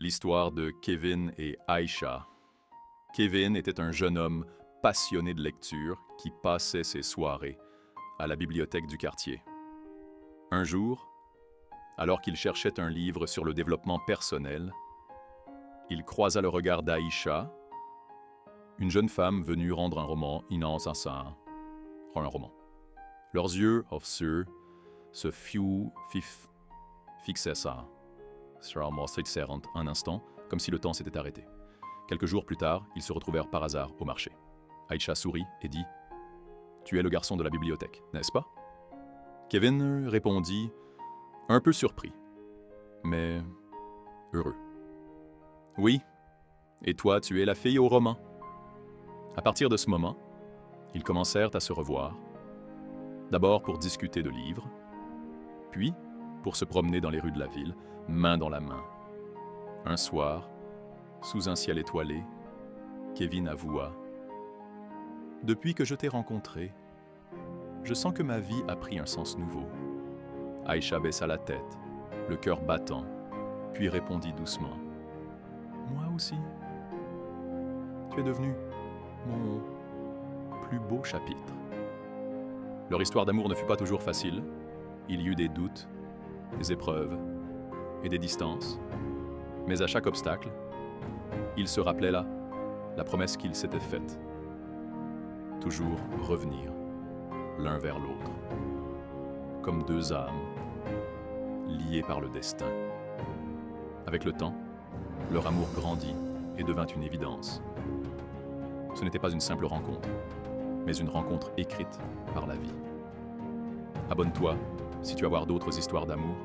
L'histoire de Kevin et Aïcha. Kevin était un jeune homme passionné de lecture qui passait ses soirées à la bibliothèque du quartier. Un jour, alors qu'il cherchait un livre sur le développement personnel, il croisa le regard d'Aïcha, une jeune femme venue rendre un roman un roman. Leurs yeux se fixaient un instant, comme si le temps s'était arrêté. Quelques jours plus tard, ils se retrouvèrent par hasard au marché. Aïcha sourit et dit « Tu es le garçon de la bibliothèque, n'est-ce pas ?» Kevin répondit, un peu surpris, mais heureux. « Oui, et toi, tu es la fille au roman. » À partir de ce moment, ils commencèrent à se revoir, d'abord pour discuter de livres, puis pour se promener dans les rues de la ville, main dans la main. Un soir, sous un ciel étoilé, Kevin avoua « Depuis que je t'ai rencontré, je sens que ma vie a pris un sens nouveau. » Aïcha baissa la tête, le cœur battant, puis répondit doucement « Moi aussi. Tu es devenu mon plus beau chapitre. » Leur histoire d'amour ne fut pas toujours facile. Il y eut des doutes, des épreuves et des distances. Mais à chaque obstacle, ils se rappelaient la promesse qu'ils s'étaient faite. Toujours revenir l'un vers l'autre, comme deux âmes liées par le destin. Avec le temps, leur amour grandit et devint une évidence. Ce n'était pas une simple rencontre, mais une rencontre écrite par la vie. Abonne-toi si tu veux voir d'autres histoires d'amour